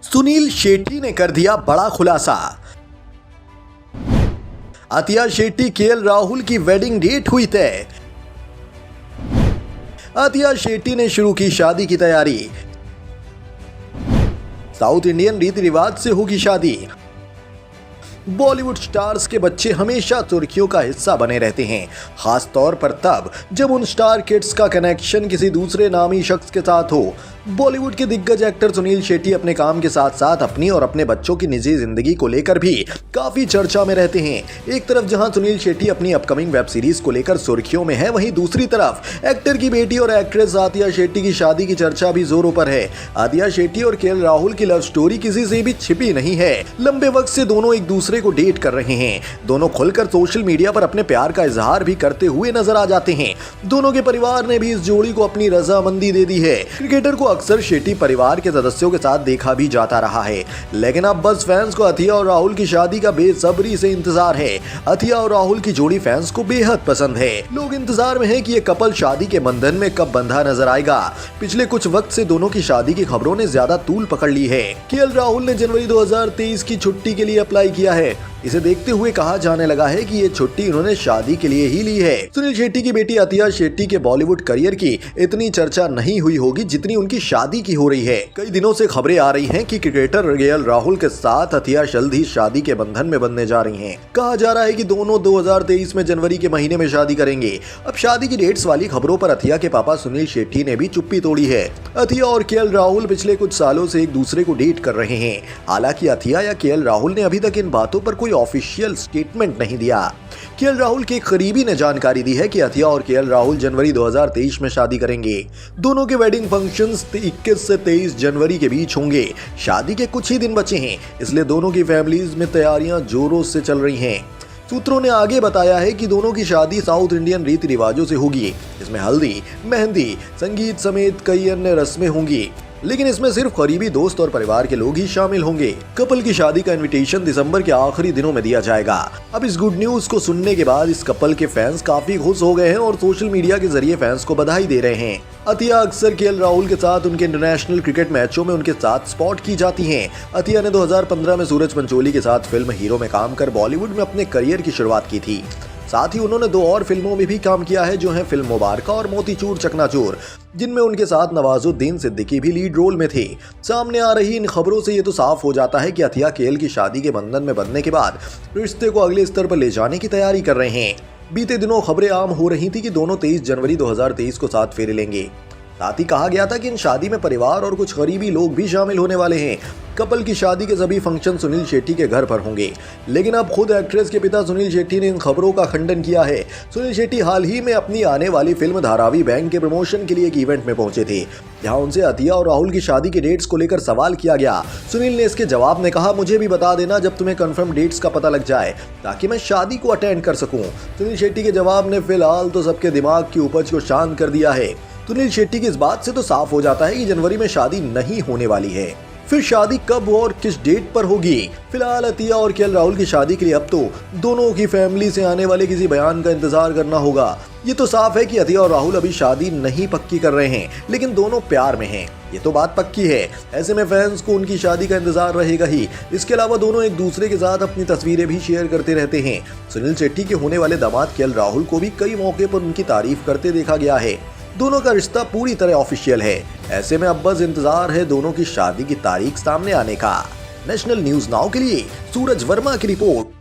सुनील शेट्टी ने कर दिया बड़ा खुलासा। अतिया शेट्टी केएल राहुल की वेडिंग डेट हुई तय। अतिया शेट्टी ने शुरू की शादी की तैयारी। साउथ इंडियन रीति रिवाज से होगी शादी। बॉलीवुड स्टार्स के बच्चे हमेशा सुर्खियों का हिस्सा बने रहते हैं, खास तौर पर तब जब उन स्टार किड्स का कनेक्शन किसी दूसरे नामी शख्स के साथ हो। बॉलीवुड के दिग्गज एक्टर सुनील शेट्टी अपने काम के साथ साथ अपनी और अपने बच्चों की निजी जिंदगी को लेकर भी काफी चर्चा में रहते हैं। एक तरफ जहां सुनील शेट्टी अपनी अपकमिंग वेब सीरीज को लेकर सुर्खियों में है, वहीं दूसरी तरफ एक्टर की बेटी और एक्ट्रेस अतिया शेट्टी की शादी की चर्चा भी जोरों पर है। अतिया शेट्टी और केएल राहुल की लव स्टोरी किसी से भी छिपी नहीं है। लंबे वक्त से दोनों एक दूसरे को डेट कर रहे हैं। दोनों खुलकर सोशल मीडिया पर अपने प्यार का इजहार भी करते हुए नजर आ जाते हैं। दोनों के परिवार ने भी इस जोड़ी को अपनी रजामंदी दे दी है। क्रिकेटर को अक्सर शेट्टी परिवार के सदस्यों के साथ देखा भी जाता रहा है, लेकिन अब बस फैंस को अतिया और राहुल की शादी का बेसब्री से इंतजार है। अतिया और राहुल की जोड़ी फैंस को बेहद पसंद है। लोग इंतजार में हैं कि ये कपल शादी के बंधन में कब बंधा नजर आएगा। पिछले कुछ वक्त से दोनों की शादी की खबरों ने ज्यादा तूल पकड़ ली है। केएल राहुल ने जनवरी 2023 की छुट्टी के लिए अप्लाई किया है। इसे देखते हुए कहा जाने लगा है कि ये छुट्टी उन्होंने शादी के लिए ही ली है। सुनील शेट्टी की बेटी अतिया शेट्टी के बॉलीवुड करियर की इतनी चर्चा नहीं हुई होगी जितनी उनकी शादी की हो रही है। कई दिनों से खबरें आ रही हैं कि क्रिकेटर केएल राहुल के साथ अतिया जल्द ही शादी के बंधन में बंधने जा रही हैं। कहा जा रहा है कि दोनों 2023 में जनवरी के महीने में शादी करेंगे। अब शादी की डेट्स वाली खबरों पर अतिया के पापा सुनील शेट्टी ने भी चुप्पी तोड़ी है। अतिया और केएल राहुल पिछले कुछ सालों से एक दूसरे को डेट कर रहे हैं। हालांकि अतिया या केएल राहुल ने अभी तक इन बातों पर कोई ऑफिशियल स्टेटमेंट नहीं दिया। केएल राहुल के एक करीबी ने जानकारी दी है कि अतिया और केएल राहुल जनवरी 2023 में शादी करेंगे। दोनों के वेडिंग फंक्शंस 21 से 23 जनवरी के बीच होंगे। शादी के कुछ ही दिन बचे हैं, इसलिए दोनों की फैमिलीज में तैयारियां जोरों से चल रही हैं। सूत्रों ने आगे बताया है कि दोनों की शादी साउथ इंडियन रीति रिवाजों से होगी। इसमें हल्दी, मेहंदी, संगीत समेत कई अन्य रस्में होंगी, लेकिन इसमें सिर्फ करीबी दोस्त और परिवार के लोग ही शामिल होंगे। कपल की शादी का इनविटेशन दिसंबर के आखिरी दिनों में दिया जाएगा। अब इस गुड न्यूज को सुनने के बाद इस कपल के फैंस काफी खुश हो गए हैं और सोशल मीडिया के जरिए फैंस को बधाई दे रहे हैं। अतिया अक्सर केएल राहुल के साथ उनके इंटरनेशनल क्रिकेट मैचों में उनके साथ स्पॉट की जाती हैं। अतिया ने 2015 में सूरज पंचोली के साथ फिल्म हीरो में काम कर बॉलीवुड में अपने करियर की शुरुआत की थी। साथ ही उन्होंने 2 और फिल्मों में भी काम किया है, जो हैं फिल्म मुबारका और मोतीचूर चकनाचूर, जिनमें उनके साथ नवाजुद्दीन सिद्दीकी भी लीड रोल में थे। सामने आ रही इन खबरों से ये तो साफ हो जाता है कि अतिया केएल की शादी के बंधन में बंधने के बाद रिश्ते को अगले स्तर पर ले जाने की तैयारी कर रहे हैं। बीते दिनों खबरें आम हो रही थी कि दोनों 23 जनवरी 2023 को साथ फेरे लेंगे। साथ ही कहा गया था कि इन शादी में परिवार और कुछ करीबी लोग भी शामिल होने वाले हैं। कपल की शादी के सभी फंक्शन सुनील शेट्टी के घर पर होंगे, लेकिन अब खुद एक्ट्रेस के पिता सुनील शेट्टी ने इन खबरों का खंडन किया है। सुनील शेट्टी हाल ही में अपनी आने वाली फिल्म धारावी बैंक के प्रमोशन के लिए एक इवेंट में पहुंचे थे, जहां उनसे अतिया और राहुल की शादी के डेट्स को लेकर सवाल किया गया। सुनील ने इसके जवाब में कहा, मुझे भी बता देना जब तुम्हें कंफर्म डेट्स का पता लग जाए, ताकि मैं शादी को अटेंड कर सकूं। सुनील शेट्टी के जवाब ने फिलहाल तो सबके दिमाग की उपज को शांत कर दिया है। सुनील शेट्टी की इस बात से तो साफ हो जाता है कि जनवरी में शादी नहीं होने वाली है। फिर शादी कब और किस डेट पर होगी? फिलहाल अतिया और केएल राहुल की शादी के लिए अब तो दोनों की फैमिली से आने वाले किसी बयान का इंतजार करना होगा। ये तो साफ है कि अतिया और राहुल अभी शादी नहीं पक्की कर रहे हैं, लेकिन दोनों प्यार में हैं। ये तो बात पक्की है। ऐसे में फैंस को उनकी शादी का इंतजार रहेगा ही। इसके अलावा दोनों एक दूसरे के साथ अपनी तस्वीरें भी शेयर करते रहते हैं। सुनील शेट्टी के होने वाले दामाद केएल राहुल को भी कई मौके पर उनकी तारीफ करते देखा गया है। दोनों का रिश्ता पूरी तरह ऑफिशियल है। ऐसे में अब बस इंतजार है दोनों की शादी की तारीख सामने आने का। नेशनल न्यूज नाउ के लिए सूरज वर्मा की रिपोर्ट।